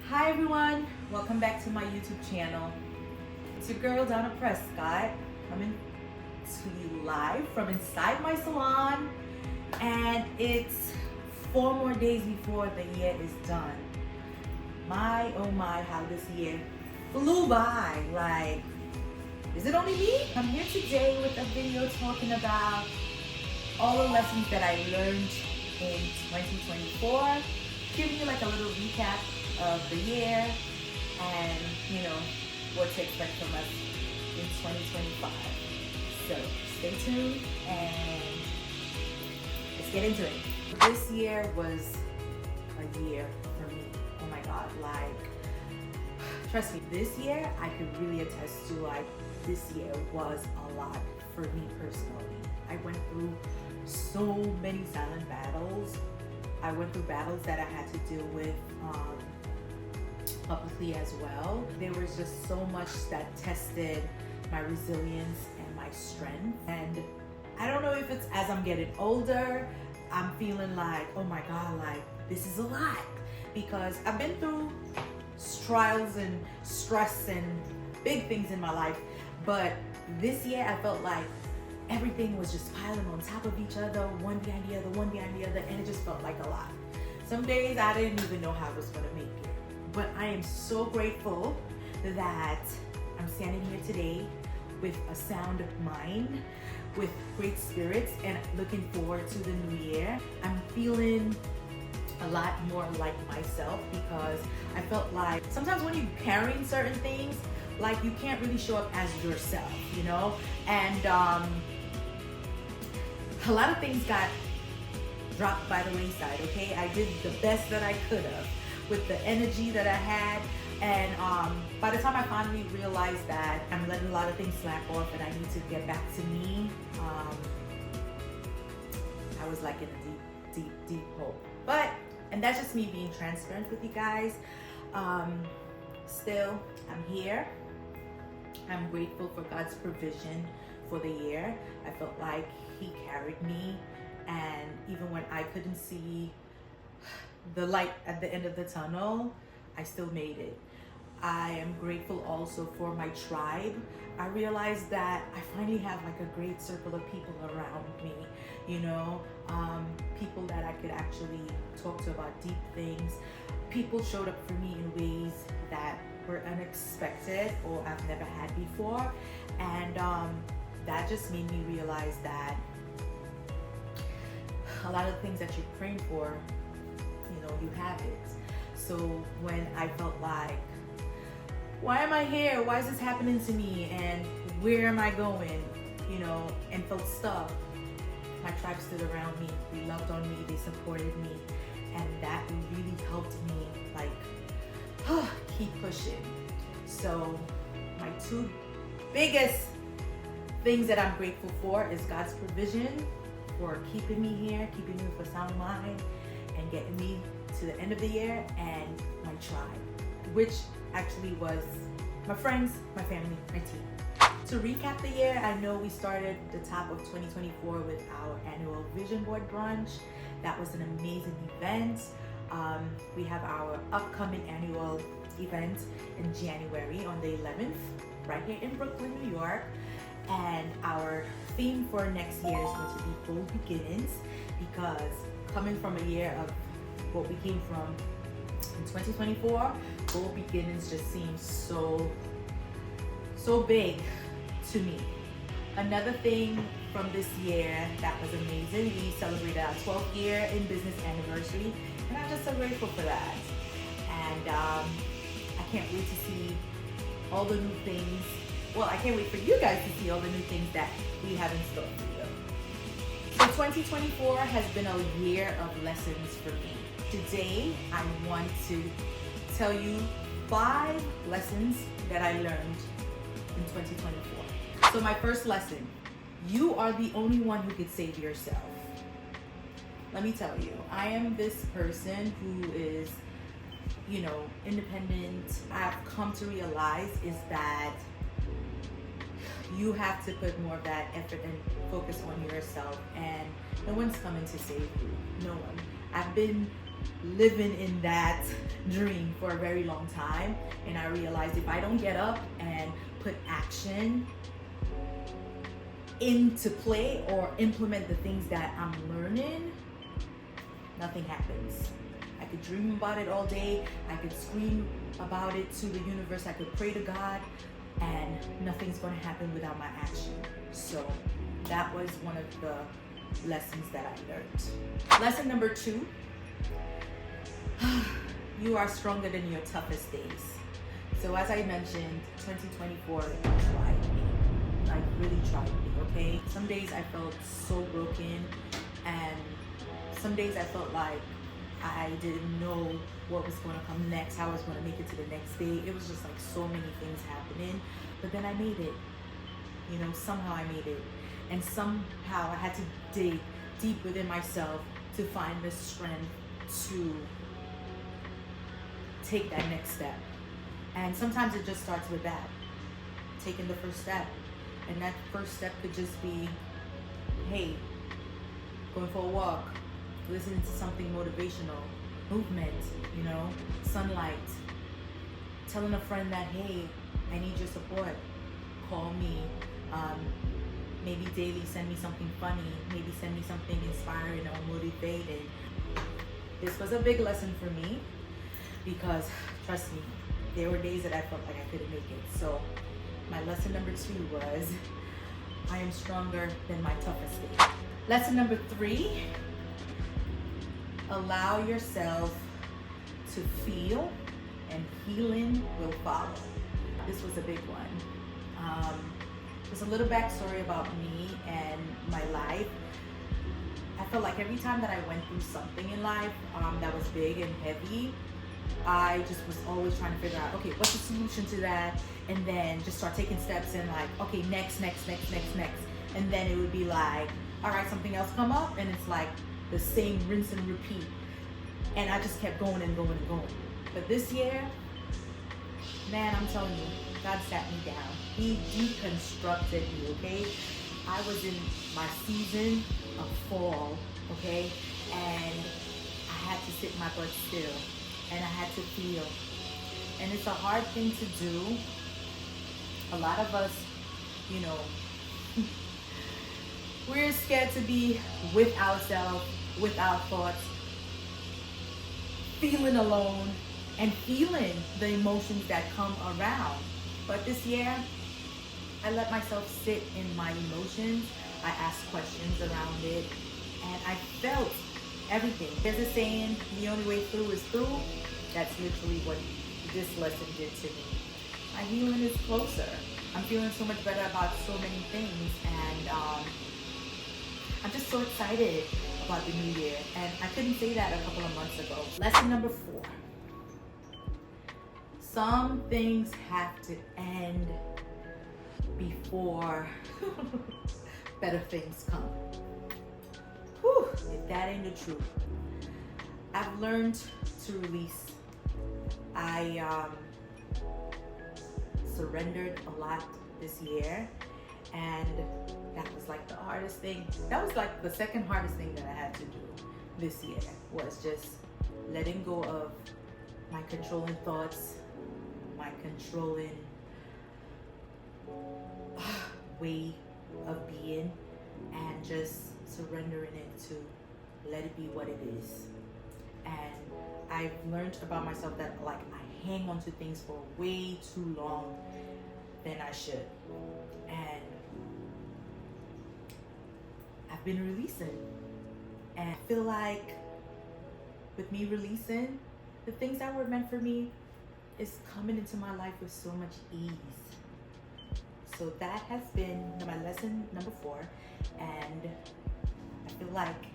Hi everyone, welcome back to my YouTube channel. It's your girl Donna Prescott coming to you live from inside my salon, and it's 4 more days before the year is done. My oh my, how this year flew by. Like, is it only me? I'm here today with a video talking about all the lessons that I learned in 2024, giving you like a little recap of the year and what to expect from us in 2025. So stay tuned and let's get into it. This year was a year for me. Oh my God, like, trust me, this year I could really attest to, like, this year was a lot for me personally. I went through so many silent battles. I went through battles that I had to deal with publicly as well. There was just so much that tested my resilience and my strength. And I don't know if it's as I'm getting older, I'm feeling like, oh my God, like this is a lot. Because I've been through trials and stress and big things in my life. But this year I felt like everything was just piling on top of each other, one behind the other, one behind the other, and it just felt like a lot. Some days I didn't even know how I was gonna make it. But I am so grateful that I'm standing here today with a sound mind, with great spirits, and looking forward to the new year. I'm feeling a lot more like myself because I felt like sometimes when you're carrying certain things, like you can't really show up as yourself, And a lot of things got dropped by the wayside, okay? I did the best that I could have with the energy that I had, and by the time I finally realized that I'm letting a lot of things slack off and I need to get back to me, I was like in a deep hole. And that's just me being transparent with you guys. Still, I'm here. I'm grateful for God's provision for the year. I felt like He carried me, and even when I couldn't see the light at the end of the tunnel, I still made it. I am grateful also for my tribe. I realized that I finally have like a great circle of people around me, people that I could actually talk to about deep things. People showed up for me in ways that were unexpected or I've never had before, and that just made me realize that a lot of the things that you're praying for, you have it. So when I felt like, why am I here? Why is this happening to me? And where am I going? And felt stuck. My tribe stood around me. They loved on me. They supported me. And that really helped me, like, keep pushing. So my 2 biggest things that I'm grateful for is God's provision for keeping me here, keeping me with a sound mind, and getting me to the end of the year, and my tribe, which actually was my friends, my family, my team. To recap the year, I know we started the top of 2024 with our annual vision board brunch. That was an amazing event. We have our upcoming annual event in January on the 11th, right here in Brooklyn, New York. And our theme for next year is going to be bold beginnings, because coming from a year of what we came from in 2024, bold beginnings just seems so big to me. Another thing from this year that was amazing, we celebrated our 12th year in business anniversary, and I'm just so grateful for that. And I can't wait to see all the new things. Well, I can't wait for you guys to see all the new things that we have in store for you. So 2024 has been a year of lessons for me. Today, I want to tell you 5 lessons that I learned in 2024. So my first lesson, you are the only one who could save yourself. Let me tell you, I am this person who is, independent. I've come to realize is that you have to put more of that effort and focus on yourself, and no one's coming to save you. No one. I've been living in that dream for a very long time, and I realized if I don't get up and put action into play or implement the things that I'm learning, nothing happens. I could dream about it all day, I could scream about it to the universe, I could pray to God, and nothing's going to happen without my action. So that was one of the lessons that I learned. Lesson number 2, you are stronger than your toughest days. So as I mentioned, 2024 tried me, like really tried me, okay? Some days I felt so broken, and some days I felt like I didn't know what was going to come next, how I was going to make it to the next day. It was just like so many things happening, but then I made it. You know, somehow I made it. And somehow I had to dig deep within myself to find the strength to take that next step. And sometimes it just starts with that, taking the first step. And that first step could just be, hey, going for a walk, listening to something motivational, movement, you know, sunlight, telling a friend that, hey, I need your support, call me, maybe daily send me something funny, maybe send me something inspiring or motivating. This was a big lesson for me because, trust me, there were days that I felt like I couldn't make it. So my lesson number 2 was, I am stronger than my toughest day. Lesson number 3, allow yourself to feel, and healing will follow. This was a big one. There's a little backstory about me and my life. I felt like every time that I went through something in life that was big and heavy, I just was always trying to figure out, okay, what's the solution to that? And then just start taking steps and like, okay, next. And then it would be like, all right, something else come up, and it's like the same rinse and repeat. And I just kept going and going and going. But this year, man, I'm telling you, God sat me down. He deconstructed me, okay? I was in my season of fall, okay? And I had to sit my butt still, and I had to feel. And it's a hard thing to do. A lot of us, you know, we're scared to be with ourselves, with our thoughts, feeling alone, and feeling the emotions that come around. But this year, I let myself sit in my emotions. I asked questions around it, and I felt everything. There's a saying, the only way through is through. That's literally what this lesson did to me. My healing is closer. I'm feeling so much better about so many things, and I'm just so excited about the new year. And I couldn't say that a couple of months ago. Lesson number 4. Some things have to end before better things come. Whew, if that ain't the truth. I've learned to release. I surrendered a lot this year, and that was like the hardest thing. That was like the second hardest thing that I had to do this year, was just letting go of my controlling thoughts, my controlling way of being, and just surrendering it to let it be what it is. And I've learned about myself that like I hang on to things for way too long than I should. And I've been releasing. And I feel like with me releasing, the things that were meant for me is coming into my life with so much ease. So that has been my lesson number 4. And I feel like,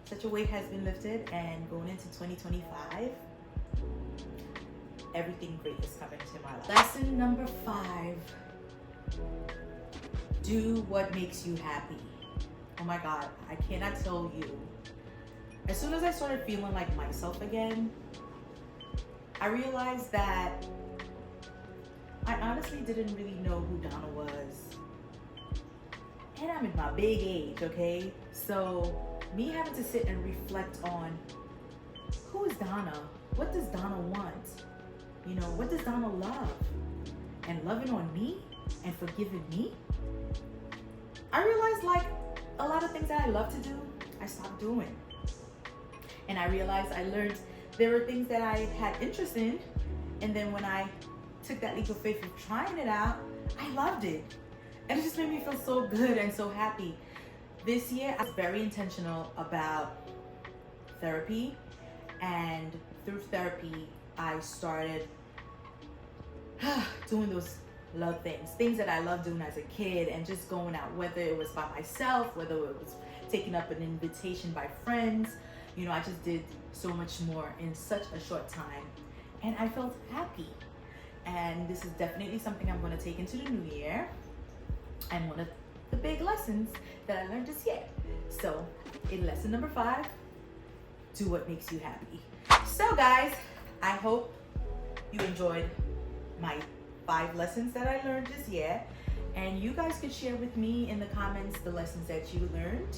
such a weight has been lifted, and going into 2025, everything great is coming to my life. Lesson number 5, do what makes you happy. Oh my God, I cannot tell you. As soon as I started feeling like myself again, I realized that I honestly didn't really know who Donna was. And I'm in my big age, okay? So me having to sit and reflect on who is Donna? What does Donna want? You know, what does Donna love? And loving on me and forgiving me. I realized like a lot of things that I love to do, I stopped doing. And I realized I learned there were things that I had interest in. And then when I took that leap of faith of trying it out, I loved it. And it just made me feel so good and so happy. This year, I was very intentional about therapy. And through therapy, I started doing those love things that I loved doing as a kid, and just going out, whether it was by myself, whether it was taking up an invitation by friends. You know, I just did so much more in such a short time, and I felt happy. And this is definitely something I'm going to take into the new year, and one of the big lessons that I learned this year. So in lesson number 5, do what makes you happy. So guys, I hope you enjoyed my 5 lessons that I learned this year, and you guys could share with me in the comments the lessons that you learned.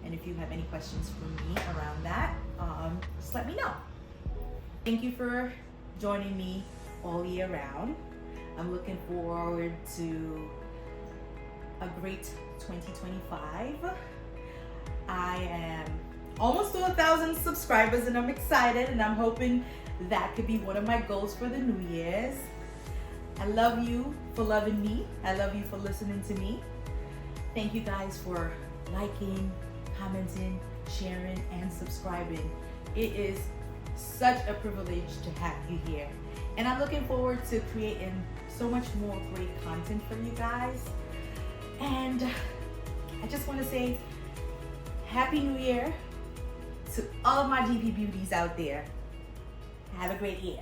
And if you have any questions for me around that, just let me know. Thank you for joining me all year round. I'm looking forward to a great 2025. I am almost to 1,000 subscribers, and I'm excited, and I'm hoping that could be one of my goals for the New Year's. I love you for loving me. I love you for listening to me. Thank you guys for liking, commenting, sharing, and subscribing. It is such a privilege to have you here. And I'm looking forward to creating so much more great content for you guys. And I just want to say Happy New Year to all of my DP Beauties out there. Have a great year.